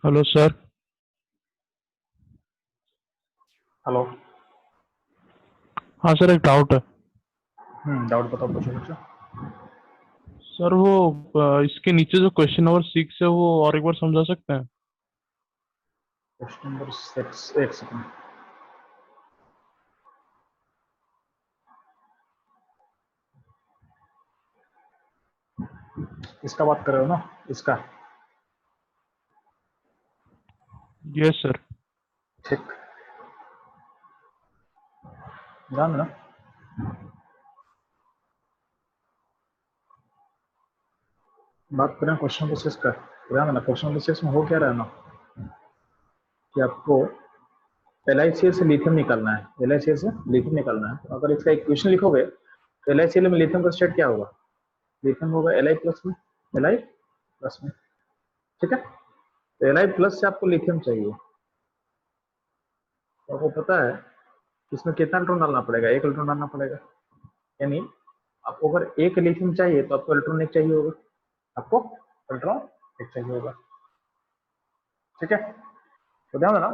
Hello sir. Hello. हाँ sir, एक doubt है। डाउट बताओ, पूछो पूछो। सर वो इसके नीचे जो क्वेश्चन नंबर 6 है वो और एक बार समझा सकते हैं? क्वेश्चन नंबर 6, एक सेकंड। इसका बात कर रहे हो ना? इसका। Yes sir. ठीक। ध्यान देना। बात करें क्वेश्चन नंबर 6 का। ध्यान देना, क्वेश्चन नंबर 6 में हो क्या रहा है ना कि आपको LiCl से लिथियम निकालना है। LiCl से लिथियम निकालना है, तो अगर इसका इक्वेशन लिखोगे तो LiCl में लिथियम का स्टेट क्या होगा? लिथियम होगा Li प्लस में, Li प्लस में। ठीक है, तो Li प्लस से आपको लिथियम चाहिए, तो आपको पता है इसमें कितना इलेक्ट्रॉन डालना पड़ेगा? एक इलेक्ट्रॉन डालना पड़ेगा। यानी आपको अगर एक लिथियम चाहिए तो आपको इलेक्ट्रॉन एक चाहिए होगा, आपको इलेक्ट्रॉन एक चाहिए होगा। ठीक है, तो ध्यान देना।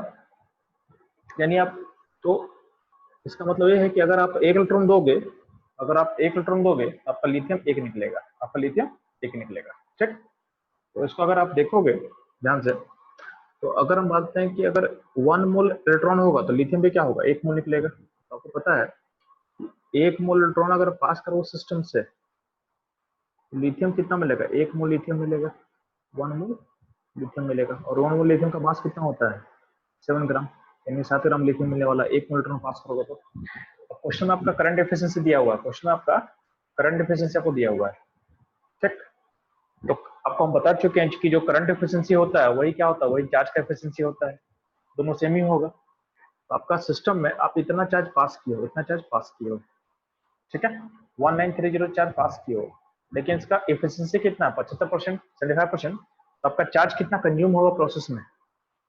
यानी आप, तो इसका मतलब ये है कि अगर आप एक इलेक्ट्रॉन दोगे, अगर आप एक इलेक्ट्रॉन दोगे तो आपका लिथियम एक निकलेगा, आपका लिथियम एक निकलेगा। ठीक, तो इसको अगर आप देखोगे ध्यान से, तो अगर हम बात करें कि अगर 1 मोल इलेक्ट्रॉन होगा तो लिथियम भी क्या होगा? 1 मोल निकलेगा। तो आपको पता है 1 मोल इलेक्ट्रॉन अगर पास करो सिस्टम से, लिथियम कितना मिलेगा? 1 मोल लिथियम मिलेगा, 1 मोल लिथियम मिलेगा। और 1 मोल लिथियम का मास कितना होता है? 7 ग्राम। यानी 7 ग्राम लिथियम मिलने वाला 1 मोल इलेक्ट्रॉन पास करोगे तो। क्वेश्चन में आपका करंट एफिशिएंसी दिया हुआ है, क्वेश्चन में आपका करंट एफिशिएंसी आपको दिया हुआ है। ठीक, तो आपको हम बता चुके हैं कि जो करंट एफिशिएंसी होता है वही क्या होता है? वही चार्ज का एफिशिएंसी होता है, दोनों सेम ही होगा। तो आपका सिस्टम में आप इतना चार्ज पास किए हो, इतना चार्ज पास किए हो। ठीक है, 1930 चार्ज पास किए हो, लेकिन इसका एफिशिएंसी कितना है? 75%, 75%। तो आपका चार्ज कितना कंज्यूम होगा प्रोसेस में?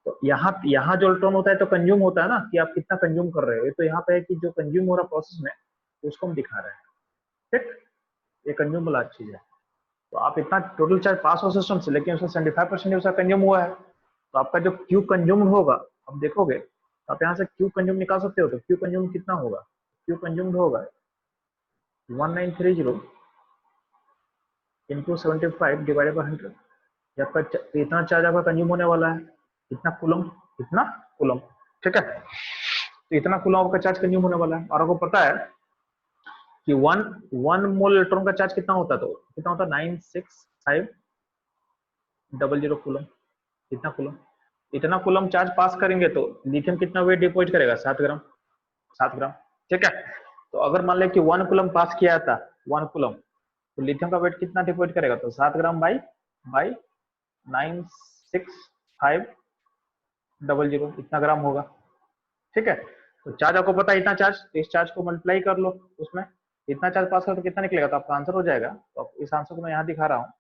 तो यहाँ यहाँ जो इलेक्ट्रॉन होता है तो कंज्यूम होता है ना, कि आप कितना कंज्यूम कर रहे हो। तो यहाँ पे है कि जो कंज्यूम हो रहा प्रोसेस में, तो उसको हम दिखा रहे हैं। ठीक, ये कंज्यूम वाला चीज है। तो आप इतना टोटल चार्ज पास हो सिस्टम से, लेकिन उसका 75% उसका कंज्यूम हुआ है। तो आपका जो क्यू कंज्यूम होगा, आप देखोगे तो आप यहाँ से क्यू कंज्यूम निकाल सकते हो। तो क्यू कंज्यूम कितना होगा? क्यू कंज्यूम होगा 1930 इंटू 75 डिवाइडेड बाई 100। आपका इतना चार्ज आपका कंज्यूम होने वाला है, इतना कुलम, इतना कुलम। ठीक है, तो इतना कुलम आपका चार्ज कंज्यूम होने वाला है। और आपको पता है कि वन वन मोल इलेक्ट्रॉन का चार्ज कितना होता है? तो कितना होता है? 96500 कुलम। इतना कुलम, इतना कुलम चार्ज पास करेंगे तो लिथियम कितना वेट डिपॉजिट करेगा? 7 ग्राम, 7 ग्राम। ठीक है, तो अगर मान ले कि 1 कुलम पास किया था, 1 कुलम, तो लिथियम का वेट कितना डिपॉजिट करेगा? तो 7 ग्राम बाई बाई 96500, इतना ग्राम होगा। ठीक है, तो चार्ज आपको पता है इतना चार्ज, तो इस चार्ज को मल्टीप्लाई कर लो उसमें, इतना चार्ज पास करो तो कितना निकलेगा? तो आपका आंसर हो जाएगा। तो इस आंसर को मैं यहाँ दिखा रहा हूँ,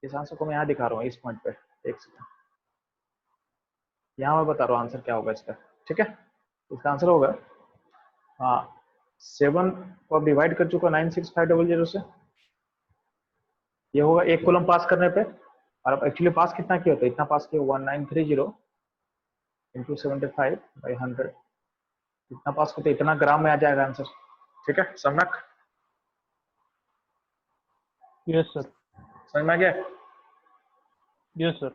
इस आंसर को मैं यहाँ दिखा रहा हूँ, इस पॉइंट पे। एक सेकंड, यहाँ मैं बता रहा हूँ आंसर क्या होगा इसका। ठीक है, इसका आंसर होगा, हाँ, 7 को आप डिवाइड कर चुका 96500 से, ये होगा 1 कुलम पास करने पे। और आप एक्चुअली पास कितना किया? तो इतना पास किया 1930 इंटू 75/100, इतना पास करते इतना ग्राम में आ जाएगा आंसर। ठीक है, सम्यक यस सर। समझ में आ गया? Yes sir.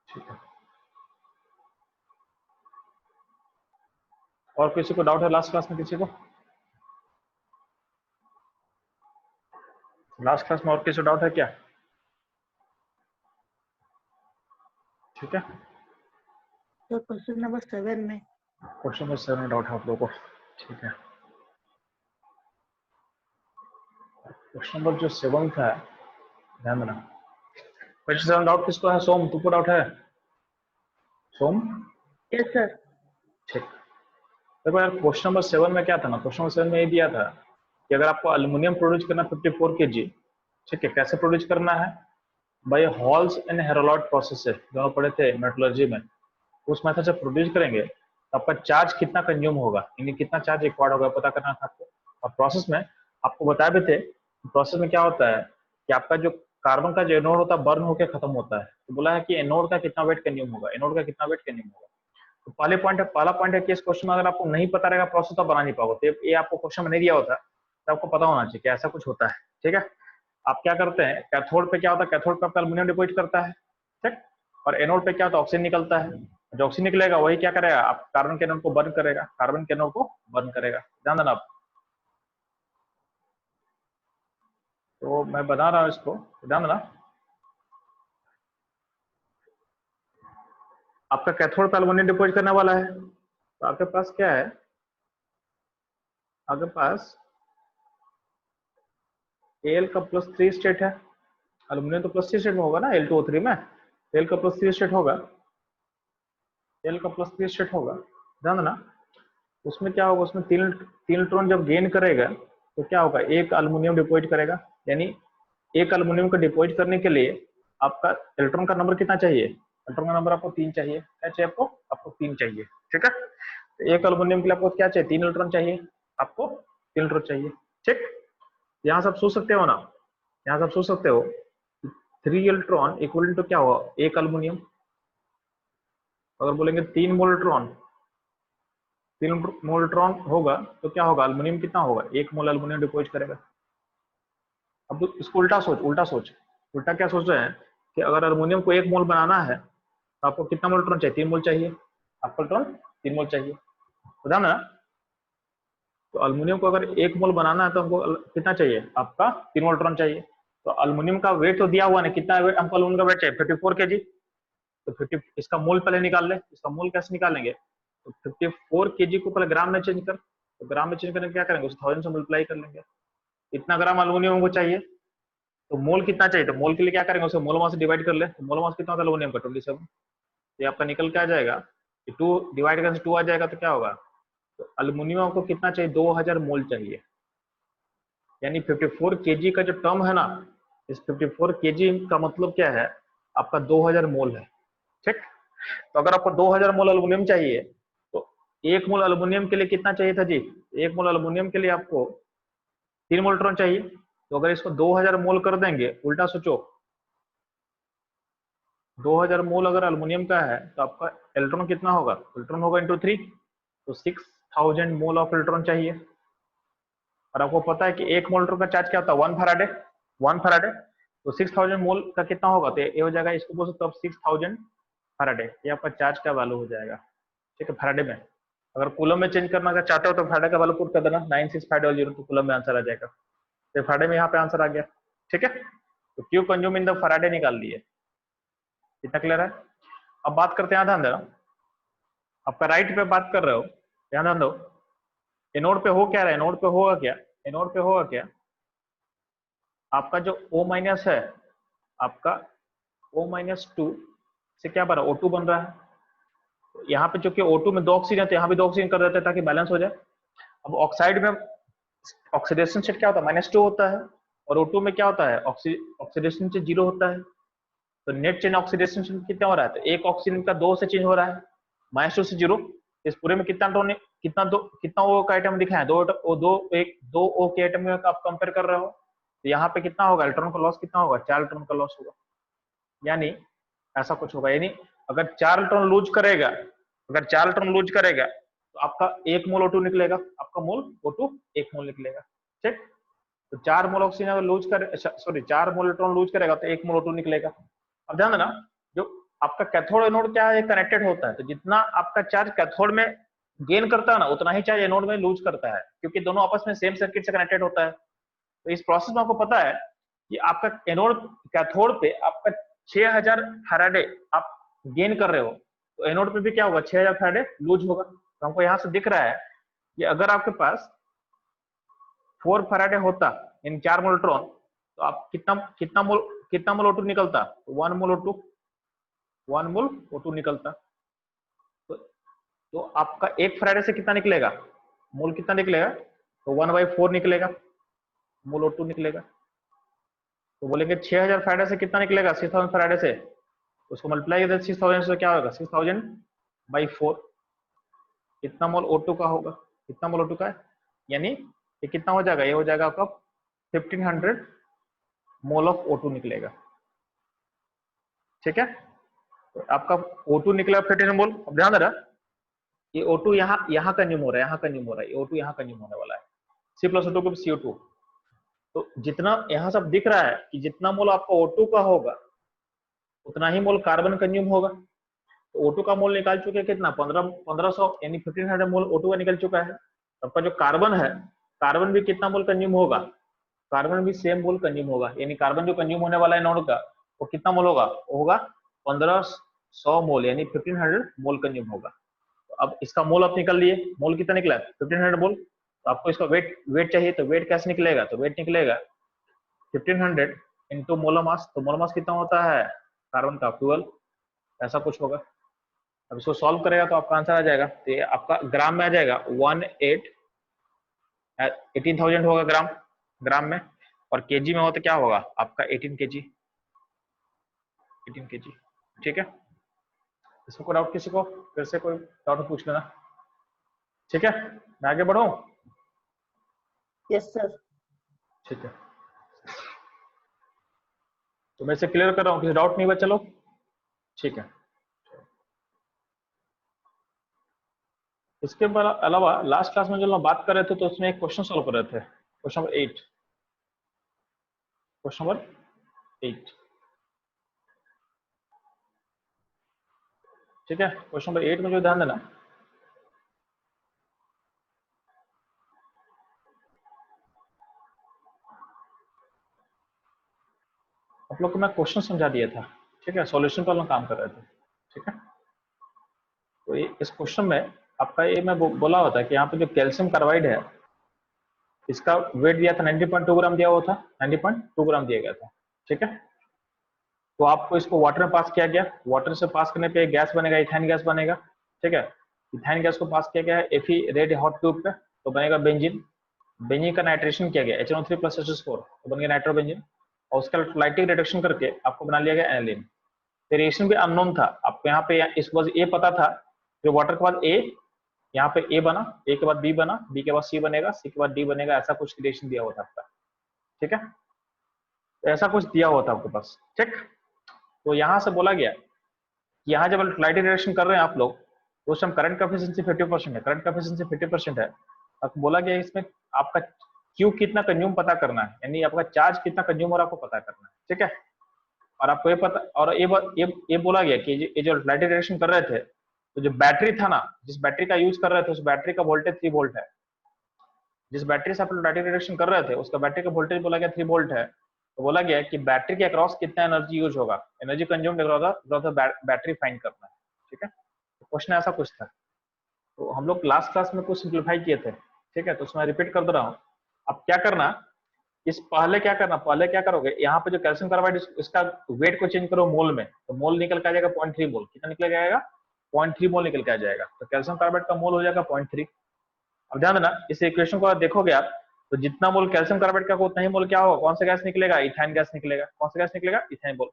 ठीक है, और किसी को डाउट है लास्ट क्लास में? किसी को लास्ट क्लास में और किसी को डाउट है क्या? ठीक है, तो क्वेश्चन नंबर 7 में क्वेश्चन नंबर 7 में डाउट है आप लोगों को? ठीक है, क्वेश्चन नंबर जो 7 है, ध्यान देना। क्वेश्चन 7 डाउट किसको है? सोम, तुमको डाउट है? सोम, यस सर। ठीक। देखो यार, क्वेश्चन नंबर 7 में क्या था ना, क्वेश्चन नंबर 7 में ये दिया था कि अगर आपको अल्यूमिनियम प्रोड्यूस करना 54 kg, ठीक है, कैसे प्रोड्यूस करना है? By Halls and Heroult process से, जो पढ़े थे मेट्रोलॉजी में, उस मेथड से प्रोड्यूस करेंगे तो आपका चार्ज कितना कंज्यूम होगा, यानी कितना चार्ज रिक्वायर्ड होगा, पता करना था आपको। और प्रोसेस में आपको बताया भी थे, प्रोसेस में क्या होता है कि आपका जो कार्बन का जो एनोड होता है बर्न होकर खत्म होता है। तो बोला है कि एनोड का कितना वेट कैनियम होगा, एनोड का कितना वेट कैनियम होगा। तो पहला पॉइंट है कि इस क्वेश्चन में अगर आपको नहीं पता रहेगा प्रोसेस तो बना नहीं पाओगे। तो ये आपको क्वेश्चन में नहीं दिया होता तो आपको पता होना चाहिए कि ऐसा कुछ होता है। ठीक है, आप क्या करते हैं, कैथोड पे क्या होता है, कैथोड पे आपका एल्यूमिनियम डिपॉजिट करता है, ठीक, और एनोड पे क्या होता है, ऑक्सीजन निकलता है। जो ऑक्सीजन निकलेगा वही क्या करेगा, आप कार्बन के एनोड को बर्न करेगा, कार्बन के एनोड को बर्न करेगा। ध्यान देना आप। तो मैं बता रहा हूँ इसको, ध्यान देना। आपका कैथोड पे एल्यूमिनियम डिपॉजिट करने वाला है, तो आपके पास क्या है, आपके पास Al का +3 स्टेट है, एल्यूमिनियम तो +3 स्टेट में होगा ना, Al2O3 में Al का +3 स्टेट होगा, Al का +3 स्टेट होगा। ध्यान देना, उसमें क्या होगा, उसमें तीन इलेक्ट्रॉन जब गेन करेगा तो क्या होगा, एक एल्यूमिनियम डिपॉजिट करेगा। यानी एक एल्यूमिनियम को डिपॉजिट करने के लिए आपका इलेक्ट्रॉन का नंबर कितना चाहिए, इलेक्ट्रॉन का नंबर आपको 3 चाहिए। क्या चाहिए आपको, आपको 3 चाहिए। ठीक है, तो एक एल्यूमिनियम के लिए आपको क्या चाहिए, 3 इलेक्ट्रॉन चाहिए, आपको 3 इलेक्ट्रॉन चाहिए। ठीक, यहाँ से आप सोच सकते हो ना, यहाँ से आप सोच सकते हो 3 इलेक्ट्रॉन इक्वल टू क्या होगा, एक एल्यूमिनियम। अगर बोलेंगे 3 मोल्ट्रॉन, 3 मोल्ट्रॉन होगा तो क्या होगा, एल्यूमिनियम कितना होगा, 1 मोल एल्यूमिनियम डिपॉजिट करेगा। अब तो इसको उल्टा सोच, उल्टा क्या सोच रहे हैं कि अगर एल्यूमिनियम को 1 मोल बनाना है तो आपको कितना मोल्ट्रॉन चाहिए, 3 मोल चाहिए, आपको इलेक्ट्रॉन 3 मोल चाहिए। तो ध्यान ना, तो एल्यूमिनियम को अगर 1 मोल बनाना है तो हमको कितना चाहिए, आपका 3 मोल्ट्रॉन चाहिए। तो एल्यूमिनियम का वेट तो दिया हुआ नहीं, कितना वेट हमको एल्यूमिनियम का वेट चाहिए, 54 kg। तो 50, इसका मोल पहले निकाल ले, इसका मोल कैसे निकालेंगे, तो 54 kg को पहले ग्राम में चेंज कर, तो ग्राम में चेंज करने क्या करेंगे, उस 1000 से मल्टीप्लाई कर लेंगे। इतना ग्राम एल्यूमिनियम को चाहिए, तो मोल कितना चाहिए, तो मोल के लिए क्या करेंगे, उसे मोल मास से डिवाइड कर ले। तो मोल मास कितना होता है एल्यूमिनियम का, 27। ये आपका निकल के आ जाएगा, 2 डिवाइड करने से 2 आ जाएगा, तो क्या होगा, तो एल्यूमिनियम को कितना चाहिए, 2000 मोल चाहिए। यानी 54 kg का जो टर्म है ना, इस 54 kg का मतलब क्या है, आपका 2000 मोल है। ठीक, तो अगर आपको 2000 मोल एल्यूमिनियम चाहिए तो 1 मोल एल्यूमिनियम के लिए कितना चाहिए था जी, 1 मोल एल्यूमिनियम के लिए आपको 3 मोल्ट्रॉन चाहिए। तो अगर इसको 2000 मोल कर देंगे, उल्टा सोचो, 2000 मोल अगर एल्यूमिनियम का है तो आपका इलेक्ट्रॉन कितना होगा, इलेक्ट्रॉन होगा इंटू 3, तो 6000 मोल ऑफ इलेक्ट्रॉन चाहिए। और आपको पता है कि 1 मोल्टर का चार्ज क्या होता है, 1 फैराडे, 1 फैराडे। तो 6000 मोल का कितना होगा, तो ये हो जाएगा, इसको बोल सकते हो 6000 फैराडे, ये आपका चार्ज का वैल्यू हो जाएगा। ठीक है, फैराडे में। अगर कूलम में चेंज करना चाहते हो तो फैराडे का वैल्यू पुट कर देना 96500, तो कूलम में आंसर आ जाएगा। तो फैराडे में यहाँ पे आंसर आ गया। ठीक है, तो Q consume in the Faraday निकाल लिए। कितना क्लियर है। अब बात करते हैं, ध्यान देना, आपका राइट पे बात कर रहे हो, ध्यान दो, एनोड पे हो क्या रहा है, एनोड पे होगा क्या, एनोड पे होगा क्या, आपका जो O- है, आपका O-2 से क्या बन रहा है, O2 बन रहा है। तो यहाँ पे चूंकि O2 में 2 ऑक्सीजन है तो यहाँ भी 2 ऑक्सीजन कर देते हैं ताकि बैलेंस हो जाए। अब ऑक्साइड में ऑक्सीडेशन स्टेट क्या होता है, -2 होता है, और O2 में क्या होता है, ऑक्सीडेशन स्टेट 0 होता है। तो नेट चेंज ऑक्सीडेशन स्टेट कितना हो रहा है, तो एक ऑक्सीजन का 2 से चेंज हो रहा है, -2 से 0। इस पूरे में कितना इलेक्ट्रॉन, कितना ओ का आइटम दिखा है, दो ओ के आइटम में आप कंपेयर कर रहे हो। तो यहाँ पे कितना होगा, इलेक्ट्रॉन का लॉस कितना होगा, 4 इलेक्ट्रॉन का लॉस होगा। यानी ऐसा कुछ होगा, यानी अगर 4 इलेक्ट्रॉन लूज करेगा, अगर 4 इलेक्ट्रॉन लूज करेगा तो आपका 1 मोल O2 निकलेगा, आपका मोल O2 1 मोल निकलेगा। ठीक, तो 4 मोल ऑक्सीजन अगर लूज करे, सॉरी 4 मोल इलेक्ट्रॉन लूज करेगा तो 1 मोल O2 निकलेगा। अब ध्यान देना, जो आपका कैथोड एनोड क्या है, कनेक्टेड होता है, तो जितना आपका चार्ज कैथोड में गेन करता है ना, उतना ही चार्ज एनोड में लूज करता है, क्योंकि दोनों आपस में सेम सर्किट से कनेक्टेड होता है। तो इस प्रोसेस में आपको पता है कि आपका एनोड, कैथोड पे आपका 6000 फैराडे आप गेन कर रहे हो, तो एनोड पे भी क्या होगा, 6000 फैराडे लूज होगा। तो हमको यहाँ से दिख रहा है कि अगर आपके पास 4 फैराडे होता इन 4 मोल इलेक्ट्रॉन, तो आप कितना मोल O2 निकलता, 1 मोल O2, 1 मोल O2 निकलता। तो आपका 1 फैराडे से कितना निकलेगा, मोल कितना निकलेगा, तो 1/4 निकलेगा, मोल O2 निकलेगा। तो बोलेंगे 6000 फैराडे से कितना निकलेगा, 6000 फैराडे से, उसको मल्टीप्लाई कर 6000 से क्या होगा, 6000/4, कितना मोल O2 का होगा, कितना मोल O2 का है, यानी ये कितना हो जाएगा, ये हो जाएगा आपका 1500 मोल ऑफ O2 निकलेगा। ठीक है, तो आपका O2 निकला 1500 मोल। अब ध्यान देना ये O2 यहाँ कंज्यूम हो रहा है, यहाँ कंज्यूम हो रहा है, ये O2 यहाँ कंज्यूम होने वाला है, C+O2 के CO2। तो जितना यहाँ सब दिख रहा है कि जितना मोल आपका O2 का होगा उतना ही मोल कार्बन कंज्यूम होगा। तो O2 का मोल निकाल चुके हैं कितना, 1500 यानी 1500 मोल O2 का निकल चुका है। आपका जो कार्बन है, कार्बन भी कितना मोल कंज्यूम होगा, कार्बन भी सेम मोल कंज्यूम होगा, यानी कार्बन जो कंज्यूम होने वाला है नोड का वो कितना मोल होगा, वो होगा 1500 मोल, यानी 1500 मोल कंज्यूम होगा। तो अब इसका मोल आप निकल लिए, मोल कितना निकला 1500 मोल। तो आपको इसका वेट चाहिए, तो वेट कैसे निकलेगा, तो वेट निकलेगा 1500 इंटू मोलर मास। तो मोलर मास कितना होता है कार्बन का, 12, ऐसा कुछ होगा। अब इसको सॉल्व करेगा तो आपका आंसर आ जाएगा। तो ये आपका ग्राम में आ जाएगा 18,000 होगा ग्राम में, और केजी में हो तो क्या होगा आपका 18 केजी। ठीक है, इसमें कोई डाउट किसी को, फिर से कोई डाउट पूछ लेना। ठीक है, मैं आगे बढ़ूं। Yes sir. ठीक है, तो मैं इसे क्लियर कर रहा हूँ, किसी डाउट नहीं बचा, चलो ठीक है। इसके अलावा लास्ट क्लास में जो हम बात कर रहे थे तो उसमें एक क्वेश्चन सॉल्व कर रहे थे, क्वेश्चन नंबर 8। ठीक है, क्वेश्चन नंबर 8 में जो ध्यान देना, आप लोग को मैं क्वेश्चन समझा दिया था। ठीक है, सॉल्यूशन पर हम काम कर रहे थे। ठीक है, तो इस क्वेश्चन में आपका ये मैं बोला होता है कि यहाँ पे जो कैल्शियम कार्बाइड है इसका वेट दिया था 90.2 ग्राम दिया हुआ था, 90.2 ग्राम दिया गया था। ठीक है, तो आपको इसको वाटर में पास किया गया, वाटर से पास करने पे गैस बनेगा, इथाइन गैस बनेगा। ठीक है, इथाइन गैस को पास किया गया है Fe रेड हॉट ट्यूब पे, तो बनेगा बेंजीन। बेंजीन का नाइट्रेशन किया गया HNO3 + H4, तो बन गया नाइट्रोबेंजीन, और उसका इलेक्ट्रोलाइटिक रिडक्शन करके आपको बना लिया गया एनिलीन। रिएक्शन भी अननोन था आपको, यहाँ पे इस वजह ए पता था, जो वाटर के बाद ए, यहाँ पे ए बना, ए के बाद बी बना, बी के बाद सी बनेगा, सी के बाद डी बनेगा, ऐसा कुछ रिएक्शन दिया हुआ था आपका। ठीक है, तो ऐसा कुछ दिया हुआ था आपके पास। ठीक, तो यहाँ से बोला गया कि यहाँ जब इलेक्ट्रोलाइटिक रिएक्शन कर रहे हैं आप लोग, तो उस टाइम करंट का एफिशिएंसी 50% है, करंट का एफिशिएंसी 50% है। आपको बोला गया इसमें आपका क्यू कितना कंज्यूम पता करना है, यानी आपका चार्ज कितना कंज्यूम हो रहा है आपको पता करना है। ठीक है, और आपको ये पता, और ये बोला गया कि ये जो इलेक्ट्रोलाइटिक रिएक्शन कर रहे थे, तो जो बैटरी था ना, जिस बैटरी का यूज कर रहे थे, उस बैटरी का वोल्टेज 3 वोल्ट है। जिस बैटरी से आप इलेक्ट्रोलाइटिक रिएक्शन कर रहे थे उसका बैटरी का वोल्टेज बोला गया 3 वोल्ट है। तो बोला गया कि बैटरी के अक्रॉस कितना एनर्जी यूज होगा, एनर्जी कंज्यूम बैटरी फाइंड करना है। ठीक है, तो क्वेश्चन ऐसा कुछ था। तो हम लोग लास्ट क्लास में कुछ सिंप्लीफाई किए थे। ठीक है, तो उसमें रिपीट कर दे रहा हूँ। अब क्या करना, पहले क्या करोगे, यहाँ पे जो कैल्शियम कार्बाइड इसका वेट को चेंज करो मोल में, तो मोल निकल के आ जाएगा 0.3 मोल। कितना निकल जाएगा, 0.3 मोल निकल के आ जाएगा। तो कैल्शियम कार्बाइड का मोल हो जाएगा 0.3। अब ध्यान देना, इस इक्वेशन को देखोगे आप, तो जितना मोल कैल्शियम कार्बाइड का उतना ही मोल क्या होगा, कौन सा गैस निकलेगा, इथाइन गैस निकलेगा। कौन सा गैस निकलेगा, इथाइन मोल।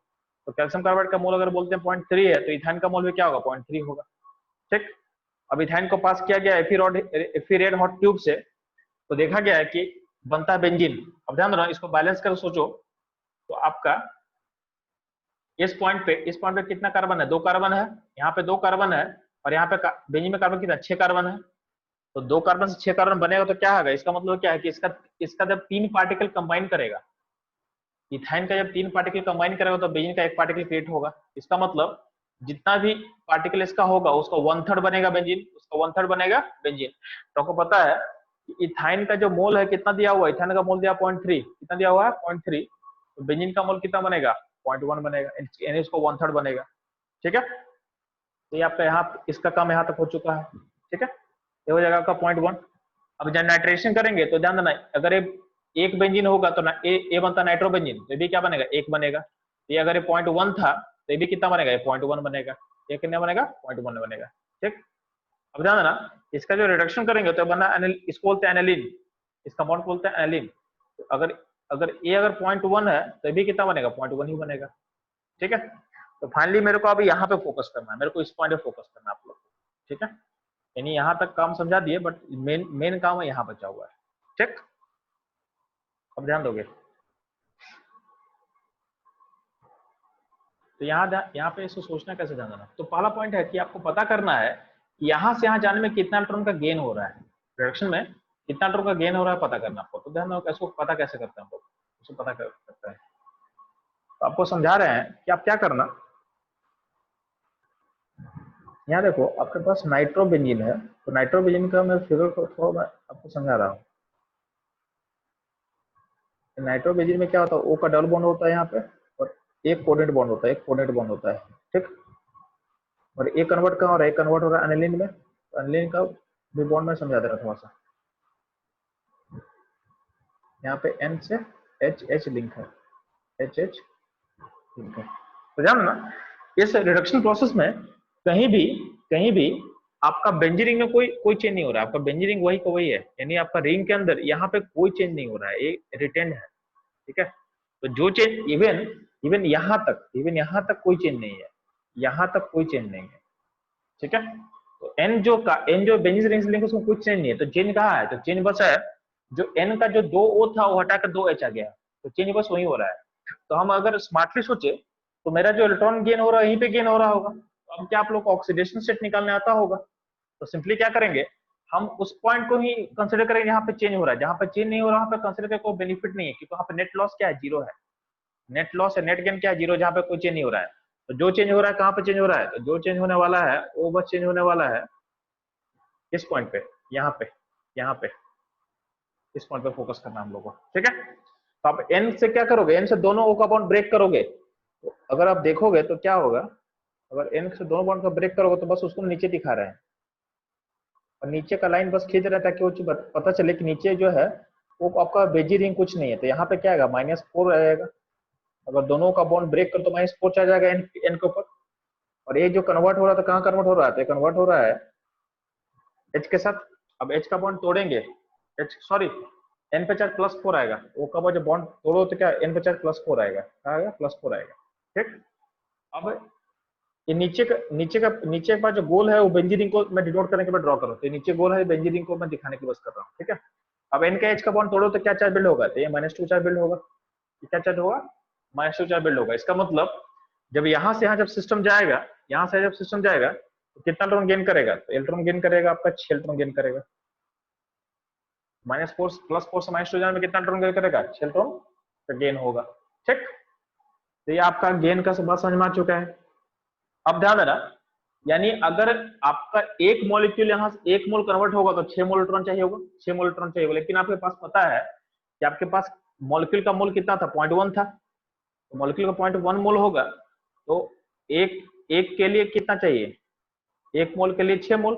तो कैल्शियम कार्बाइड का मोल अगर बोलते हैं 0.3 है, तो इथाइन का मोल भी क्या होगा, 0.3 होगा। ठीक, अब इथाइन को पास किया गया Fe रेड हॉट ट्यूब से, तो देखा गया है कि बनता है बेंजीन। अब ध्यान देना, इसको बैलेंस कर सोचो, तो आपका इस पॉइंट पे कितना कार्बन है, 2 कार्बन है, यहाँ पे 2 कार्बन है, और यहाँ पे बेंजीन में कार्बन कितना, 6 कार्बन है। तो 2 कार्बन से 6 कार्बन बनेगा, तो क्या होगा, इसका मतलब क्या है कि इसका जब 3 पार्टिकल कंबाइन करेगा, इथाइन का जब 3 पार्टिकल कंबाइन करेगा, तो बेंजीन का 1 पार्टिकल क्रिएट होगा। इसका मतलब जितना भी पार्टिकल इसका होगा उसका 1/3 बनेगा बेंजीन, उसका 1/3 बनेगा बेंजीन। तो आपको पता है कि इथाइन का जो मोल है कितना दिया हुआ है, इथाइन का मोल दिया 0.3, कितना दिया हुआ है 0.3, तो बेंजीन का मोल कितना बनेगा 0.1 बनेगा, यानी इसको 1/3 बनेगा। ठीक है, तो ये आपका यहाँ इसका काम यहाँ तक हो चुका है। ठीक है, ये हो जाएगा आपका 0.1। अब जब नाइट्रेशन करेंगे तो ध्यान देना, अगर एक बेंजीन होगा तो ए बनता नाइट्रोबेंजीन, तो ये क्या बनेगा, 1 बनेगा। ये अगर ये 0.1 था तो ये भी कितना बनेगा, ये 0.1 बनेगा। ये कितना बनेगा, 0.1 बनेगा। ठीक, अब ध्यान देना, इसका जो रिडक्शन करेंगे तो बना इसको बोलते हैं एनिलीन, इसका बॉन्ड बोलते हैं एनिलीन। तो अगर ये 0.1 है तो ये भी कितना बनेगा, 0.1 ही बनेगा। ठीक है, तो फाइनली मेरे को अभी यहाँ पे फोकस करना है, मेरे को इस पॉइंट पे फोकस करना है आप लोग। ठीक है, यानी यहाँ तक काम समझा दिए, बट मेन काम है यहाँ बचा हुआ है। ठीक, अब ध्यान दोगे। तो यहाँ पे इसको सोचना कैसे जाना। तो पहला पॉइंट है कि आपको पता करना है कि यहाँ से यहाँ जाने में कितना इलेक्ट्रॉन का गेन हो रहा है, रिडक्शन में कितना इलेक्ट्रॉन का गेन हो रहा है पता करना आपको। तो ध्यान दो इसको पता कैसे करते हैं हम लोग, उसको पता कर सकते हैं। तो आपको समझा रहे हैं कि आप क्या करना। यहाँ देखो आपके पास नाइट्रोबेंजीन है, तो नाइट्रोबेंजीन का मैं फिगर को थोड़ा मैं आपको समझा रहा हूँ। नाइट्रोबेंजीन में क्या होता है, O का डबल बॉन्ड होता है यहाँ पे, और एक कोडेड बॉन्ड होता है, एक कोडेड बॉन्ड होता है, ठीक। और एक कन्वर्ट कहाँ हो रहा है, एक कन्वर्ट हो रहा है एनिलीन में। तो एनिलीन का भी बॉन्ड में समझा दे रहा थोड़ा सा। यहाँ पे N से HH लिंक है, HH लिंक है। तो ध्यान ना, इस रिडक्शन प्रोसेस में कहीं भी आपका बेंजीन रिंग में कोई चेंज नहीं हो रहा है, आपका बेंजीन रिंग वही का वही है, यानी आपका रिंग के अंदर यहाँ पे कोई चेंज नहीं हो रहा है, ये रिटेन है, ठीक है। तो जो चेंज इवन यहाँ तक कोई चेंज नहीं है, यहाँ तक कोई चेंज नहीं है, ठीक है। तो एन जो बेंजीन रिंग से लिंक उसमें कुछ चेंज नहीं है। तो चेंज कहाँ है, तो चेंज बस है जो एन का जो 2 O था वो हटाकर 2 H आ गया, तो चेंज बस वही हो रहा है। तो हम अगर स्मार्टली सोचे तो मेरा जो इलेक्ट्रॉन गेन हो रहा है यहीं पे गेन हो रहा होगा। तो अब क्या आप लोग को ऑक्सीडेशन स्टेट निकालने आता होगा, तो सिंपली क्या करेंगे, हम उस पॉइंट को ही कंसिडर करेंगे जहां पे चेंज हो रहा है, जहां पे चेंज नहीं हो रहा वहां पे कंसिडर करके कोई बेनिफिट नहीं है, क्योंकि वहां पे नेट लॉस क्या है, जीरो है। नेट लॉस है, नेट गेन क्या है, जीरो, जहां पे कोई चेंज नहीं हो रहा है। तो जो चेंज हो रहा है कहां पे चेंज हो रहा है, तो जो चेंज होने वाला है वो बस चेंज होने वाला है इस पॉइंट पे, यहाँ पे इस पॉइंट पे फोकस करना हम लोग को, ठीक है। तो आप एन से क्या करोगे, एन से दोनों ओ का बॉन्ड ब्रेक करोगे। तो अगर आप देखोगे तो क्या होगा, अगर एन से दोनों बॉन्ड का ब्रेक करोगे तो बस उसको नीचे दिखा रहे हैं, और नीचे का लाइन बस खींच रहा है ताकि वो चीज पता चले कि नीचे जो है वो आपका बेजी रिंग कुछ नहीं है। तो यहाँ पे क्या आएगा, -4 आएगा। अगर दोनों का बॉन्ड ब्रेक कर तो -4 आ जाएगा एन के ऊपर। और ये जो कन्वर्ट हो रहा था कहाँ कन्वर्ट हो रहा है, तो कन्वर्ट हो रहा है एच के साथ। अब एच का बॉन्ड तोड़ेंगे, एन पे चार्ज +4 आएगा, वो का जब बॉन्ड तोड़ो तो क्या एन पे चार्ज +4 आएगा, क्या आएगा, +4 आएगा, ठीक। अब ये नीचे का जो गोल है वो बेंजीन रिंग को मैं डिनोट करने के बाद ड्रॉ करूँ, तो नीचे गोल है बेंजीन रिंग को मैं दिखाने की बस कर रहा हूँ, ठीक है। अब एन का एच का बॉन्ड तोड़ो तो क्या चार्ज बिल्ड होगा, तो ये -2 चार्ज बिल्ड होगा। क्या चार्ज होगा, -2 चार्ज बिल्ड होगा। इसका मतलब जब यहाँ से यहाँ जब सिस्टम जाएगा, यहाँ से जब सिस्टम जाएगा तो कितना इलेक्ट्रॉन गेन करेगा, तो इलेक्ट्रॉन गेन करेगा आपका 6 इलेक्ट्रॉन गेन करेगा। -4 +4 से -2 जाने में कितना इलेक्ट्रॉन गेन करेगा, 6 इलेक्ट्रॉन का गेन होगा, ठीक। तो ये आपका गेन का बात समझ में आ चुका है। अब ध्यान देना, यानी अगर आपका एक मॉलिक्यूल यहाँ से 1 मोल कन्वर्ट होगा तो 6 मोल इलेक्ट्रॉन चाहिए होगा, 6 मोल इलेक्ट्रॉन चाहिए होगा। लेकिन आपके पास पता है कि आपके पास मॉलिक्यूल का मोल कितना था, 0.1 था। तो मॉलिक्यूल का 0.1 मोल होगा तो एक के लिए कितना चाहिए, 1 मोल के लिए 6 मोल,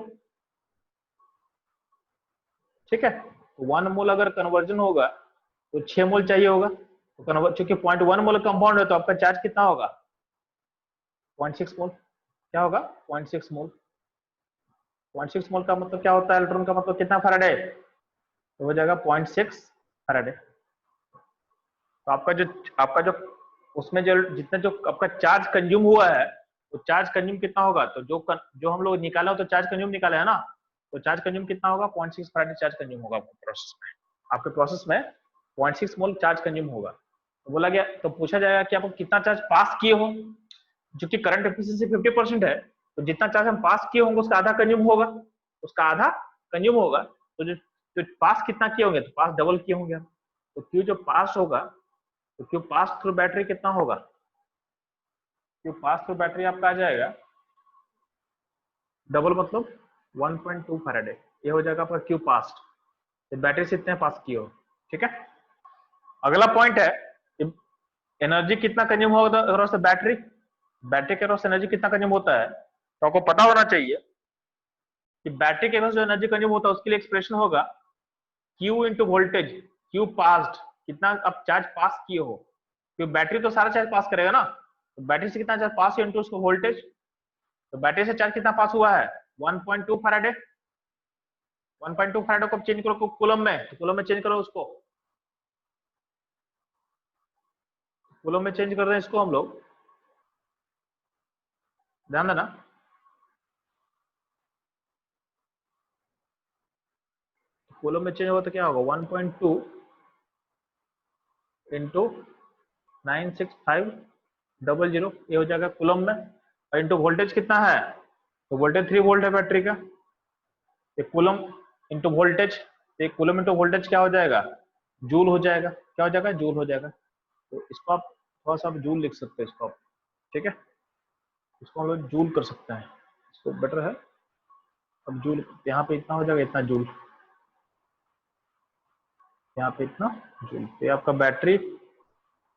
ठीक है। तो 1 मोल अगर कन्वर्जन होगा तो 6 मोल चाहिए होगा। तो चूंकि 0.1 मोल कंपाउंड है तो आपका चार्ज कितना होगा, 0.6 मोल। क्या होगा, 0.6 मोल। 0.6 मोल का मतलब क्या होता है, इलेक्ट्रॉन का मतलब कितना फैराडे, तो हो जाएगा 0.6 फैराडे। तो आपका जो उसमें जो जितना जो आपका चार्ज कंज्यूम हुआ है वो चार्ज कंज्यूम कितना होगा, तो जो हम लोग निकाला हो तो चार्ज कंज्यूम निकाला है ना, तो चार्ज कंज्यूम कितना होगा, 0.6 फैराडे चार्ज कंज्यूम होगा आपके प्रोसेस में 0.6 मोल चार्ज कंज्यूम होगा। तो बोला गया, तो पूछा जाएगा कि आपको कितना चार्ज पास किए हो, जो कि करंट एफिशिएंसी 50% है, तो जितना चार्ज हम पास किए होंगे उसका आधा कंज्यूम होगा, तो जो पास कितना किए होंगे, तो पास डबल किए होंगे हम। तो क्यू जो पास होगा, तो क्यू पास थ्रू बैटरी कितना होगा, क्यू पास थ्रू बैटरी आपका आ जाएगा डबल, मतलब 1.2 फैराडे। ये हो जाएगा आपका क्यू पास, तो बैटरी से इतने पास किए हो, ठीक है। अगला पॉइंट है एनर्जी कितना कंज्यूम होगा बैटरी के पास एनर्जी कितना कंज्यूम होता है, तो आपको पता होना चाहिए कि बैटरी के पास जो एनर्जी कंज्यूम होता है उसके लिए एक्सप्रेशन होगा Q into voltage, Q passed, कितना आप चार्ज पास किए हो, क्योंकि बैटरी तो सारा चार्ज पास करेगा ना, तो बैटरी से कितना चार्ज पास इंटू उसको वोल्टेज, तो बैटरी से चार्ज कितना पास हुआ है, 1.2 फैराडे। 1.2 फैराडे को चेंज करो कूलम में, तो कूलम में चेंज करो उसको, कूलम में चेंज कर रहे हैं इसको हम लोग, ध्यान देना। कूलम में चेंज होगा तो क्या होगा, 1.2 इंटू 965 00 ये हो जाएगा कूलम में, और इंटू वोल्टेज कितना है, तो वोल्टेज 3 वोल्ट है बैटरी का, ये कूलम इंटू वोल्टेज, ये कूलम इंटू वोल्टेज क्या हो जाएगा, जूल हो जाएगा, क्या हो जाएगा, जूल हो जाएगा। तो इसको आप थोड़ा सा जूल लिख सकते हैं इसको आप, ठीक है, इसको हम लोग जूल कर सकते हैं, इसको बेटर है। अब जूल यहाँ पे इतना हो जाएगा, इतना जूल, यहाँ पे इतना जूल, तो ये आपका बैटरी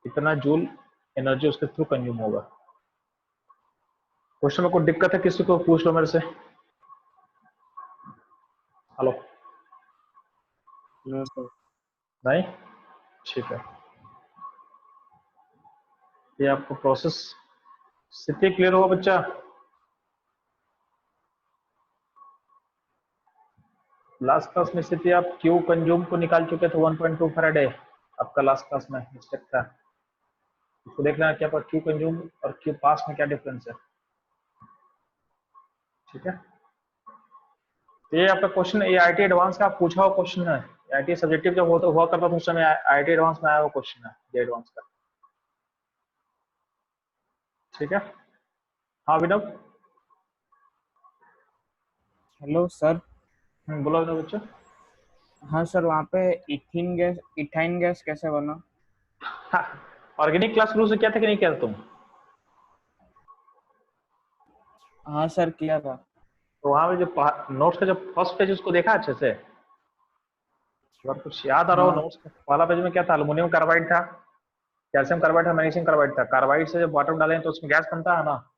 इतना जूल एनर्जी उसके थ्रू कंज्यूम होगा। क्वेश्चन में कोई दिक्कत है किसी को, पूछ लो मेरे से। Hello, no sir. नहीं, ठीक है, ये आपको प्रोसेस स्थिति क्लियर होगा बच्चा। लास्ट क्लास में स्थिति आप क्यू कंज्यूम को निकाल चुके थे 1.2 फैराडे, आपका लास्ट क्लास में मिस्टेक था, इसको देखना है क्या पर क्यू कंज्यूम और क्यू पास में क्या डिफरेंस है, ठीक है। ये आपका क्वेश्चन, ये आईटी एडवांस का पूछा हुआ क्वेश्चन है, आईटी सब्जेक्टिव जब होता हुआ करता था उस समय आईटी एडवांस में आया हुआ क्वेश्चन है, ये एडवांस का, ठीक है। हाँ विनोद, हेलो सर। बोलो विनोद बच्चा। हाँ सर, वहाँ पे इथाइन गैस कैसे बना? हाँ, ऑर्गेनिक क्लास शुरू से किया था कि नहीं किया था तुम? हाँ सर, किया था। तो वहां पे जो नोट्स का जो फर्स्ट पेज उसको देखा अच्छे से, अगर कुछ याद आ रहा हो, हाँ। नोट्स का पहला पेज में क्या था, अल्युमिनियम कार्बाइड था, कैल्शियम कार्बाइड था, मैग्नीशियम कार्बाइड था, कार्बाइड से जब वाटर डालें तो उसमें गैस बनता है ना,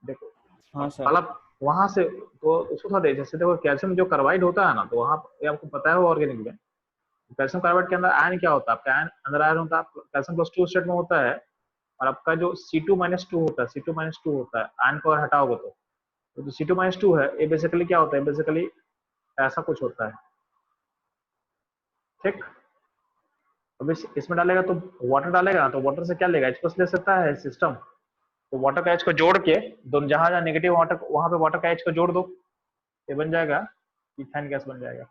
देखो हाँ अब सर। पहला वहां से तो उसको थोड़ा जैसे देखो कैल्शियम जो कार्बाइड होता है ना, तो वहां ये आपको पता है वो ऑर्गेनिक में कैल्शियम कार्बाइड के अंदर आयन क्या होता है, आपका आयन अंदर आयन होता है, कैल्शियम प्लस 2 स्टेट में होता है, और आपका जो C2-2 होता है, C2-2 होता है, आयन को अगर हटाओगे तो जो C2-2 है ये बेसिकली क्या होता है, बेसिकली ऐसा कुछ होता है, ठीक। अब इसमें डालेगा तो वाटर डालेगा ना, तो वाटर से क्या लेगा, H+ ले सकता है सिस्टम, तो वाटर का H को जोड़ के दोनों जहां जहां नेगेटिव वाटर वहां पे वाटर का H को जोड़ दो, ये बन जाएगा इथाइन गैस बन जाएगा,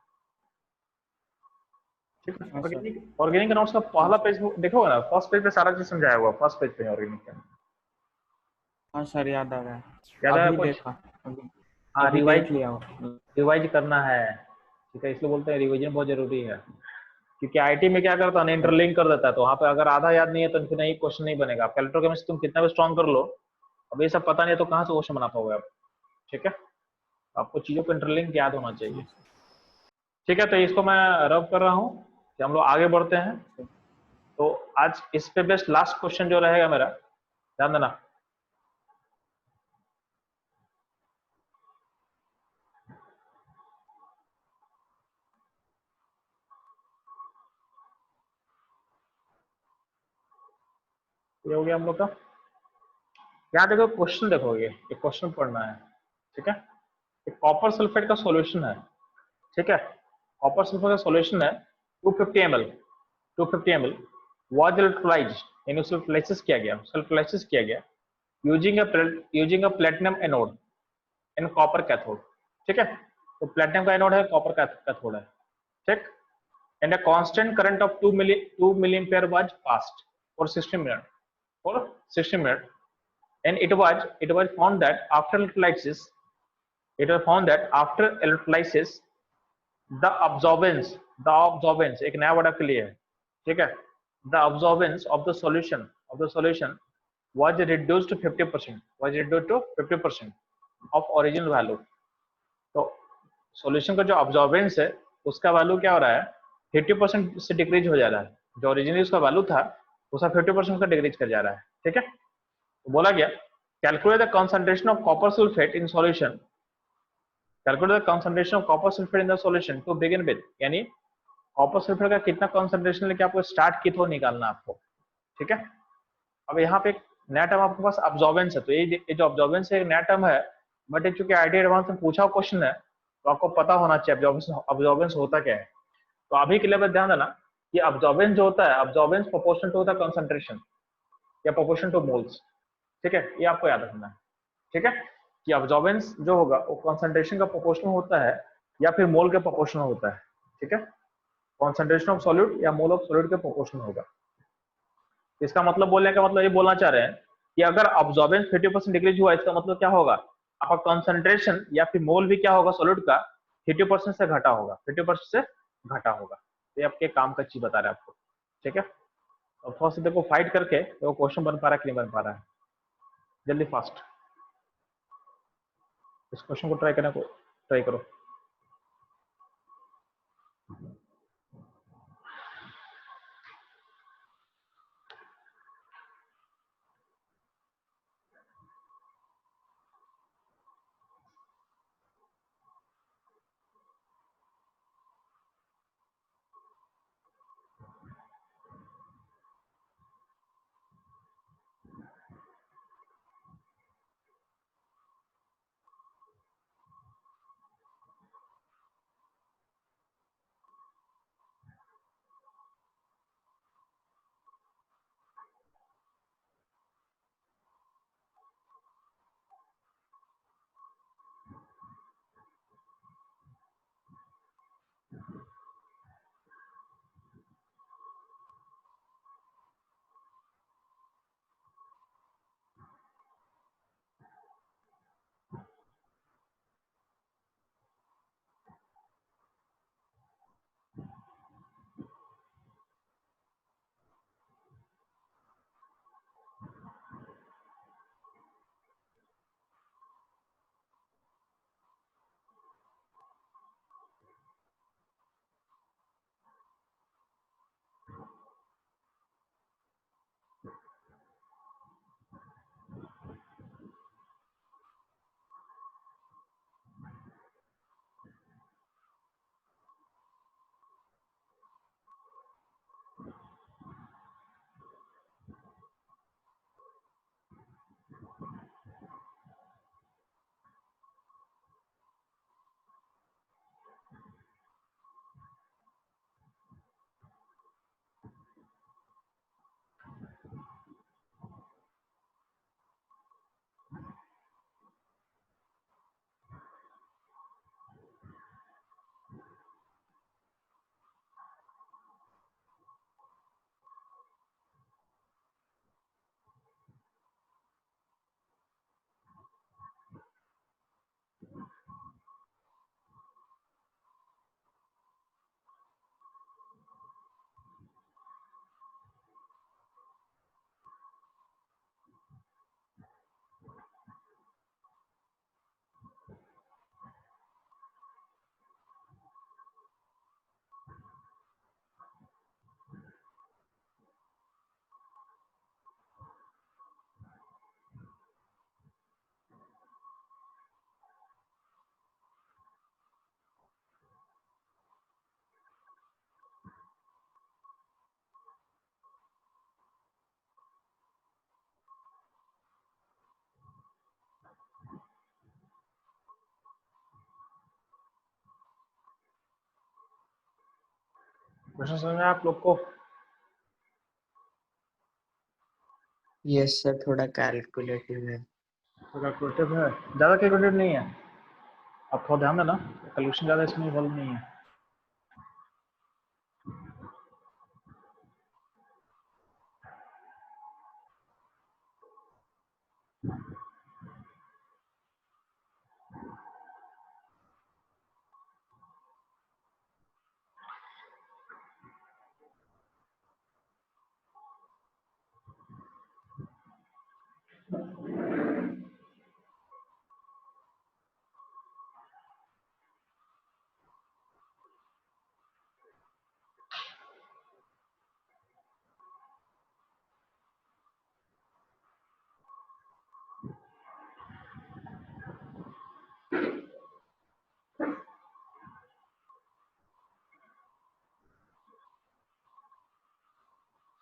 ठीक है। हाँ सर। ऑर्गेनिक नोट्स का पहला पेज देखोगे ना, फर्स्ट पेज पे सारा चीज समझाया हुआ, फर्स्ट पेज पे ऑर्गेनिक का। हाँ सर, याद आ गया। याद आया अभी कुछ? देखा। अभी हाँ, अभी देख लिया वो। रिवाइज करना है, ठीक है, इसलिए बोलते हैं रिवीजन बहुत जरूरी है, क्योंकि आईटी में क्या करता है ना, इंटरलिंक कर देता है, तो वहां पे अगर आधा याद नहीं है तो फिर नहीं क्वेश्चन नहीं बनेगा। आप कैलकुलेटर में तुम कितना भी स्ट्रॉन्ग कर लो, अब ये सब पता नहीं है तो कहाँ से क्वेश्चन बना पाओगे आप, ठीक है। आपको चीजों को इंटरलिंक याद होना चाहिए, ठीक है। तो इसको मैं रब कर रहा हूँ कि हम लोग आगे बढ़ते हैं। तो आज इस पे बेस्ट लास्ट क्वेश्चन जो रहेगा मेरा, ध्यान देना, ये हो गया हम लोग का। यहाँ देखो क्वेश्चन देखोगे, एक क्वेश्चन पढ़ना है, ठीक है। एक कॉपर सल्फेट का सॉल्यूशन है, ठीक है, कॉपर सल्फेट का सॉल्यूशन है 250 ml, 250 ml was electrolyzed, यानी उसको इलेक्ट्रोलाइसिस किया गया, सल्फोलाइसिस किया गया using a platinum anode and copper cathode, ठीक है। तो प्लेटिनम का एनोड है, कॉपर का कैथोड है, ठीक। And a constant current of 2 milliampere was passed for 60 minute and it was found that after electrolysis the absorbance एक नया वर्ड आपके लिए है, ठीक है, the absorbance of the solution was reduced to 50% of original value। तो solution का जो अब्जॉर्बेंस है उसका वैल्यू क्या हो रहा है, 50% से डिक्रीज हो जा रहा है, जो ओरिजिनली उसका वैल्यू था उसका 50% का डिक्रीज कर जा रहा है, ठीक है। तो बोला गया calculate the concentration of copper sulphate in solution, calculate the concentration of copper sulphate in the solution to begin with, यानी कॉपर सल्फेट का कितना कंसंट्रेशन लेके आपको स्टार्ट की तो निकालना आपको, ठीक है। अब यहाँ पे एक नया टर्म आपके पास अब्जॉर्बेंस है, तो ये जो अब्जॉर्बेंस है एक नया टर्म है, बट चूंकि आईटी एडवांस में पूछा क्वेश्चन है तो आपको पता होना चाहिए अब्जॉर्बेंस होता क्या है। तो अभी के लिए बस ध्यान देना कि अब्जॉर्बेंस जो होता है, अब्जॉर्बेंस प्रोपोर्शनल टू होता है कंसंट्रेशन या प्रोपोर्शनल टू मोल्स, ठीक है, ये आपको याद रखना है, ठीक है, कि अब्जॉर्बेंस जो होगा वो कंसंट्रेशन का प्रोपोर्शनल होता है या फिर मोल के प्रोपोर्शनल होता है, ठीक है, कंसंट्रेशन ऑफ सॉल्यूट या मोल ऑफ सॉल्यूट के प्रोपोर्शनल होगा। इसका मतलब बोलने का मतलब ये बोलना चाह रहे हैं कि अगर अब्जॉर्बेंस 50% डिक्रीज हुआ, इसका मतलब क्या होगा, आपका कंसंट्रेशन या फिर मोल भी क्या होगा सॉलिड का 50% से घटा होगा, 50% से घटा होगा। तो ये आपके काम का चीज बता रहे हैं आपको, ठीक है। और थोड़ा सा देखो फाइट करके तो क्वेश्चन बन पा रहा है कि नहीं बन पा रहा है, जल्दी फास्ट इस क्वेश्चन को ट्राई करने को ट्राई करो। क्वेश्चन समझ में आया आप लोग को? यस सर, थोड़ा कैलकुलेटिव है। तो कैलकुलेटिव है, ज्यादा कैलकुलेटिव नहीं है, आप थोड़ा ध्यान देना, कैलकुलेशन ज्यादा इसमें इन्वॉल्व नहीं है।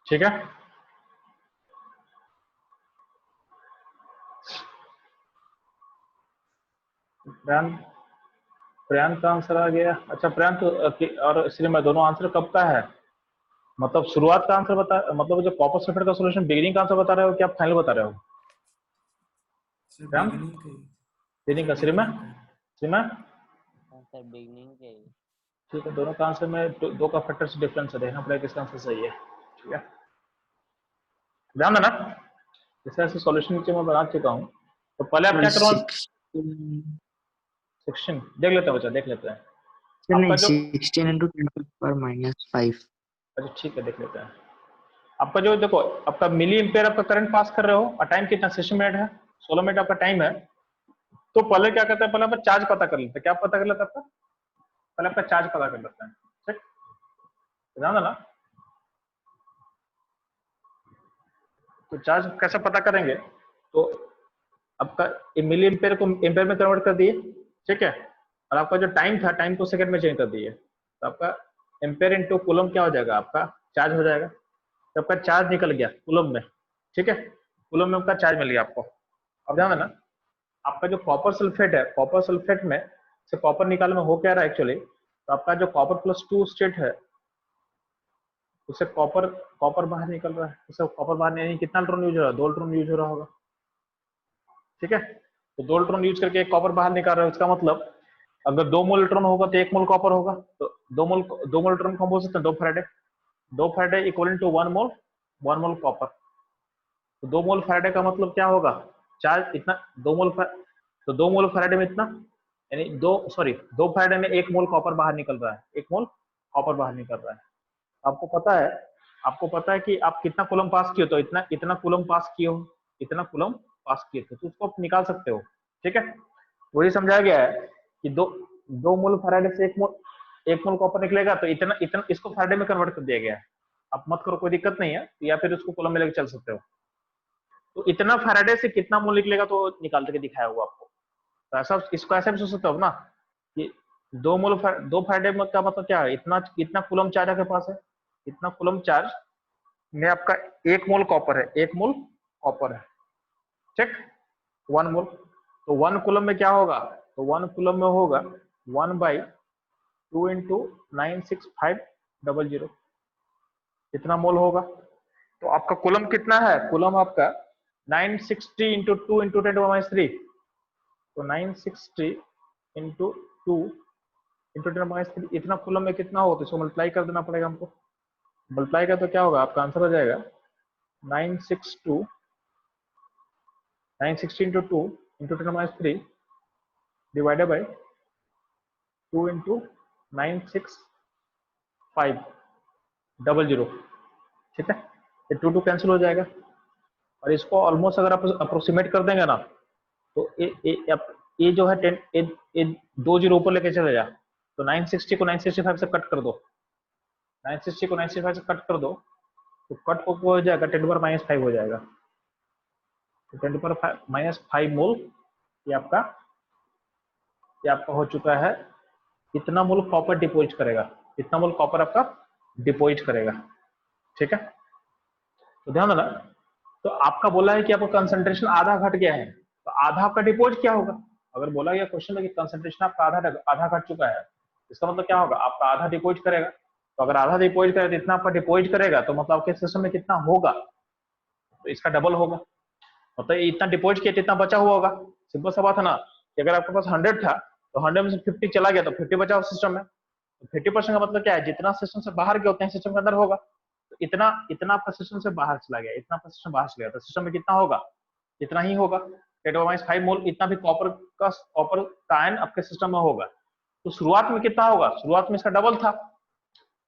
ठीक है, प्रियांक, प्रियांक का आंसर आ गया। अच्छा प्रियांक और श्रीमय दोनों आंसर कब का है, मतलब शुरुआत का आंसर बता, मतलब जो कॉपर सल्फेट का सॉल्यूशन बिगिनिंग का आंसर बता रहे हो क्या फाइनल बता रहे हो? प्रियांक बिगिनिंग का, श्रीमय श्रीमय सर बिगनिंग के। ठीक है, दोनों का आंसर में दो का फैक्टर से डिफरेंस है, देखना पड़ेगा किसका आंसर सही है, ठीक है। ध्यान देना, जैसे ऐसे सॉल्यूशन नीचे मैं बना चुका हूँ। तो पहले आप क्या करो, 16 16 देख लेते हैं बच्चा, देख लेते हैं नहीं, आपका जो, 16 into 10⁻⁵। अच्छा ठीक है देख लेते हैं। आपका जो देखो, आपका मिली एम्पेयर आपका करंट पास कर रहे हो और टाइम कितना 60 मिनट है, 16 मिनट आपका टाइम है। तो पहले क्या करते हैं, पहले आप चार्ज पता कर लेते हैं। क्या पता कर लेते हैं आपका, पहले आपका चार्ज पता कर लेते हैं। ठीक, ध्यान देना। तो चार्ज कैसे पता करेंगे, तो आपका मिली एम्पेयर को एम्पेयर में कन्वर्ट कर दिए, ठीक है, और आपका जो टाइम था, टाइम को सेकंड में चेंज कर दिए, तो आपका एम्पेयर इंटू कूलम क्या हो जाएगा, आपका चार्ज हो जाएगा। तो आपका चार्ज निकल गया कूलम में, ठीक है, कूलम में आपका चार्ज मिल गया आपको। अब ध्यान देना, आपका जो कॉपर सल्फेट है, कॉपर सल्फेट में से कॉपर निकालने में हो क्या रहा है एक्चुअली, तो आपका जो कॉपर +2 स्टेट है, उससे कॉपर कॉपर बाहर निकल रहा है, उससे कॉपर बाहर नहीं, कितना इलेक्ट्रॉन यूज हो रहा है, 2 इलेक्ट्रॉन यूज हो रहा होगा, ठीक है। तो 2 इलेक्ट्रॉन यूज करके एक कॉपर बाहर निकाल रहा है, उसका मतलब अगर 2 मोल इलेक्ट्रॉन होगा तो 1 मोल कॉपर होगा, तो 2 मोल इलेक्ट्रॉन को हम बोल सकते हैं 2 faraday, 2 faraday equal to 1 mole copper. तो 2 मोल फैराडे का मतलब क्या होगा, चार्ज इतना, 2 मोल, तो 2 मोल फैराडे में इतना, यानी 2 फैराडे में 1 मोल कॉपर बाहर निकल रहा है, 1 मोल कॉपर बाहर निकल रहा है। आपको पता है, आपको पता है कि आप कितना कूलम पास किए हो, तो इतना इतना कूलम पास किए हो, इतना कूलम पास किए थे, तो उसको आप निकाल सकते हो, ठीक है। वही समझाया गया है कि 2 मोल फैराडे से 1 मोल कॉपर निकलेगा, तो इतना इतना इसको फैराडे में कन्वर्ट कर दिया गया है। आप मत करो, कोई दिक्कत नहीं है, या फिर उसको कूलम में लेकर चल सकते हो। तो इतना फैराडे से कितना मोल निकलेगा तो निकाल के दिखाया हुआ आपको। तो ऐसा, इसको ऐसा भी सोच सकते हो ना कि 2 फैराडे का मतलब क्या है, इतना इतना कूलम चार्ज आपके पास है, इतना कूलम चार्ज में आपका 1 मोल कॉपर है, 1 मोल कॉपर है, ठीक, 1 मोल। तो 1 कूलम में क्या होगा, तो 1 कूलम में होगा 1/2 इंटू 96500, इतना मोल होगा। तो आपका कूलम कितना है, कूलम आपका 960 इंटू 2 इंटू 10⁻3, तो 960 इंटू 2 इंटू 10⁻3, इतना कूलम में कितना होगा, तो इसको मल्टीप्लाई कर देना पड़ेगा हमको। मल्टीप्लाई का तो क्या होगा, आपका आंसर हो जाएगा 960 into 2 into 10⁻3 divided by 2 into 96500, ठीक है। ये 2 कैंसिल हो जाएगा, और इसको ऑलमोस्ट अगर आप अप्रोक्सीमेट कर देंगे ना, तो ये जो है 10, ये 2 जीरो ऊपर लेके चले जा, तो 960 को 965 से कट कर दो, 960 को 965 से कट कर दो, तो कट को हो जाएगा 10⁻⁵ हो जाएगा, तो 10⁻⁵ मोल ये आपका हो चुका है। इतना मोल कॉपर डिपोजिट करेगा, इतना मोल कॉपर आपका डिपोजिट करेगा, ठीक है। तो ध्यान देना, तो आपका बोला है कि आपका कंसंट्रेशन आधा घट गया है, तो आधा आपका डिपोजिट क्या होगा, अगर बोला गया क्वेश्चन में कि कंसंट्रेशन आपका आधा घट चुका है, इसका मतलब क्या होगा, आपका आधा डिपोजिट करेगा। तो अगर आधा डिपोजिट करेगा, तो इतना आपका डिपोजिट करेगा, तो मतलब आपके सिस्टम में कितना होगा, तो इसका डबल होगा, मतलब इतना डिपोजिट किया, इतना बचा हुआ होगा। सिंपल सा बात है ना, कि अगर आपके पास 100 था, तो 100 में से 50 चला गया, तो 50 बचा हुआ सिस्टम में। तो 50% का मतलब क्या है, जितना सिस्टम से बाहर गया उतना सिस्टम के अंदर होगा। तो इतना इतना आपका सिस्टम से बाहर चला गया, इतना आपका सिस्टम बाहर चला गया, तो सिस्टम में कितना होगा, इतना ही होगा। 10⁻⁵ मोल इतना भी कॉपर का आयन आपके सिस्टम में होगा। तो शुरुआत में कितना होगा, शुरुआत में इसका डबल था,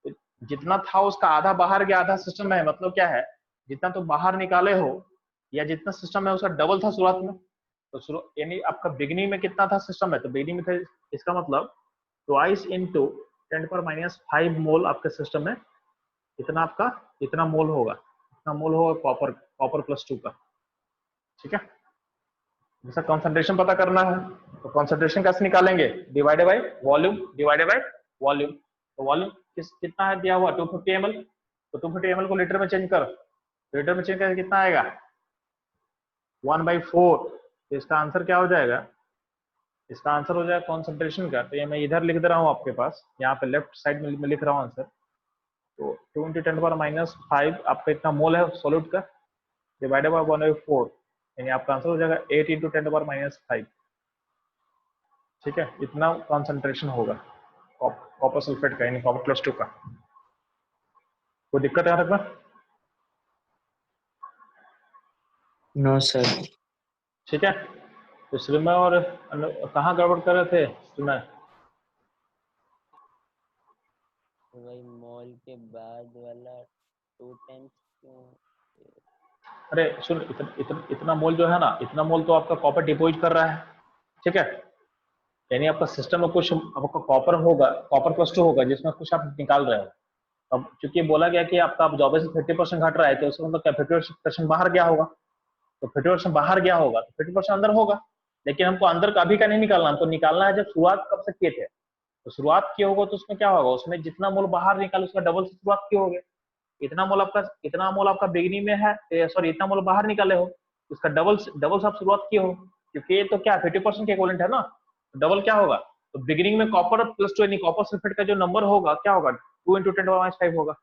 तो जितना था उसका आधा बाहर गया, आधा सिस्टम में है, मतलब क्या है, जितना तो बाहर निकाले हो या जितना सिस्टम में उसका डबल था शुरुआत में। तो यानी आपका बिगिनिंग में कितना था सिस्टम में, तो बिगिनिंग में था, इसका मतलब ट्वाइस इंटू 10⁻⁵ मोल आपके सिस्टम में इतना आपका इतना मोल होगा, इतना मोल होगा कॉपर +2 का, ठीक है। जैसा कंसंट्रेशन पता करना है, तो कंसंट्रेशन कैसे निकालेंगे, divided by volume, divided by volume. तो वॉल्यूम कितना है दिया हुआ 250 ml, तो 250 ml को लीटर में चेंज कर, लीटर में चेंज करके कितना आएगा 1/4। तो इसका आंसर क्या हो जाएगा, इसका आंसर हो जाएगा कंसंट्रेशन का, तो ये मैं इधर लिख दे रहा हूँ आपके पास, यहाँ पे लेफ्ट साइड में मैं लिख रहा हूँ आंसर। तो 2 × 10⁻⁵ आपका इतना मोल है सॉल्यूट का, डिवाइडेड बाय 1/4, यानी आपका आंसर हो जाएगा 8 × 10⁻⁵, ठीक है। इतना कॉन्सेंट्रेशन होगा कॉपर सल्फेट का, यानी कॉपर +2 का। कोई दिक्कत है यहाँ तक में? No, sir. ठीक है, तो श्रीमय और कहाँ गड़बड़ कर रहे थे श्रीमय? तो भाई मॉल के बाद वाला 2 टाइम्स क्यों? अरे सुन, इतना मोल जो है ना, इतना मोल तो आपका कॉपर डिपॉजिट कर रहा है, ठीक है। यानी आपका सिस्टम में कुछ आपका कॉपर होगा, कॉपर प्लस 2 होगा, जिसमें कुछ आप निकाल रहे हो। अब चूंकि बोला गया कि आपका जॉब से 50% घट रहा है, तो उसका मतलब 50% बाहर गया होगा, तो 50% बाहर गया होगा तो 50% अंदर होगा। लेकिन हमको अंदर का अभी का नहीं निकालना, हमको निकालना है जब शुरुआत कब से किए थे। तो शुरुआत किए होगा तो उसमें क्या होगा, उसमें जितना मोल बाहर निकाल उसका डबल से शुरुआत किए होगे। इतना मोल आपका बिगनिंग में है, सॉरी इतना मोल बाहर निकाले हो, उसका डबल डबल आप शुरुआत किए हो, क्योंकि ये तो क्या 50% के इक्विवेलेंट है ना। तो डबल क्या होगा, तो बिगिनिंग में कॉपर प्लस 2 यानी कॉपर सल्फेट का जो नंबर होगा क्या होगा, 2 × 10⁻⁵ होगा।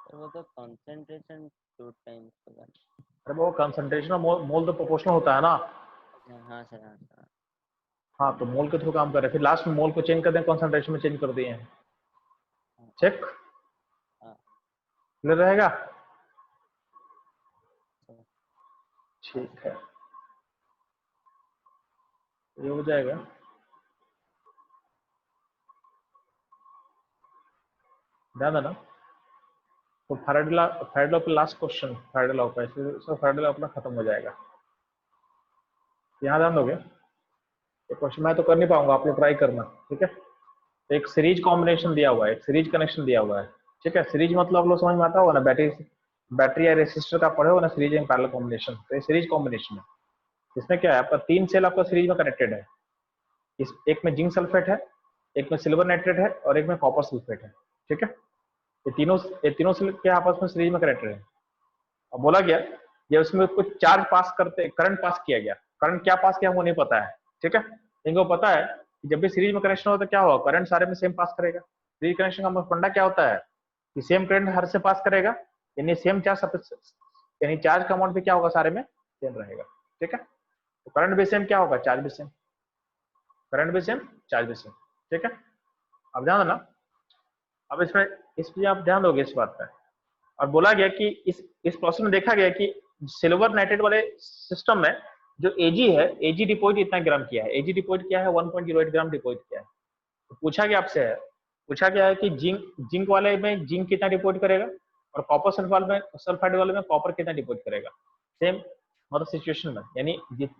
तो वो तो कंसंट्रेशन 2 टाइम्स होगा। अरे वो कंसंट्रेशन और मोल तो प्रोपोर्शनल होता है ना। हाँ सर, हाँ सर। हाँ, तो मोल के थ्रू काम कर रहे हैं, फिर लास्ट में मोल को चेंज कर दें, कंसंट्रेशन में चेंज कर दिए हैं। चेक हाँ। क्लियर रहेगा? सर, ठीक है, ये हो जाएगा। ध्यान देना। तो फैराडे लॉ का लास्ट क्वेश्चन, फैराडे लॉ का, इससे फैराडे लॉ अपना खत्म हो जाएगा। यहाँ ध्यान दोगे, ये क्वेश्चन मैं तो कर नहीं पाऊंगा, आप लोग ट्राई करना, ठीक है। तो एक सीरीज कॉम्बिनेशन दिया हुआ है, एक सीरीज कनेक्शन दिया हुआ है, ठीक है। सीरीज मतलब आप लोग समझ में आता होगा ना, बैटरी या रेसिस्टर का पढ़े हो ना, सीरीज एंड पैरेलल कॉम्बिनेशन। तो ये सीरीज कॉम्बिनेशन है, इसमें क्या है, आपका 3 सेल आपका सीरीज में कनेक्टेड है। इस एक में जिंक सल्फेट है, एक में सिल्वर नाइट्रेट है और एक में कॉपर सल्फेट है, ठीक है। ये तीनों सेल के आपस में सीरीज में कनेक्टेड है। अब बोला गया ये उसमें कुछ चार्ज पास करते, करंट पास किया गया, करंट क्या पास किया हमको नहीं पता है, ठीक है। इनको पता है कि जब भी सीरीज में कनेक्शन होता है क्या होगा, करंट सारे में सेम पास करेगा। सीरीज कनेक्शन का फंडा क्या होता है कि सेम करंट हर से पास करेगा, यानी सेम चार्ज, यानी चार्ज का अमाउंट भी क्या होगा, सारे में सेम रहेगा, ठीक है। तो करंट भी सेम, क्या होगा, चार्ज भी सेम, करंट भी सेम, चार्ज भी सेम, ठीक है। अब ध्यान देना, अब इसमें आप ध्यान दोगे इस बात पर। और बोला गया कि इस प्रोसेस में देखा गया कि सिल्वर नाइट्रेट वाले सिस्टम में जो एजी है, एजी डिपॉजिट इतना ग्राम किया है, एजी डिपॉजिट किया है 1.08 ग्राम डिपॉजिट किया है। तो पूछा गया आपसे है, पूछा गया है कि जिंक वाले में जिंक कितना डिपॉजिट करेगा और कॉपर सल्फाइड वाले में कॉपर कितना डिपॉजिट करेगा। सेम मतलब सिचुएशन में, यानी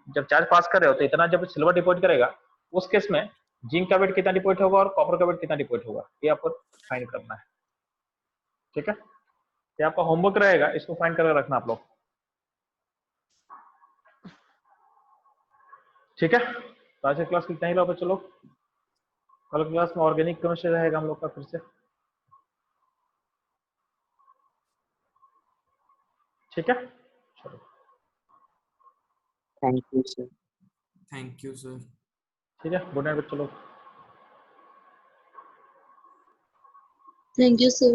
जब चार्ज पास कर रहे हो तो इतना जब सिल्वर डिपॉजिट करेगा, उस केस में जिंक का वेट कितना डिपॉजिट होगा और कॉपर का वेट कितना डिपॉजिट होगा, ये आपको फाइंड करना है, ठीक है। ये आपका होमवर्क रहेगा, इसको फाइंड करके रखना आप लोग, ठीक है। तो आज की क्लास कितना ही लोग, चलो कल क्लास में ऑर्गेनिक केमिस्ट्री रहेगा हम लोग का फिर से, ठीक है। चलो Thank you, sir. Thank you, sir. ठीक है, गुड नाइट बच्चों लोग। Thank you, sir.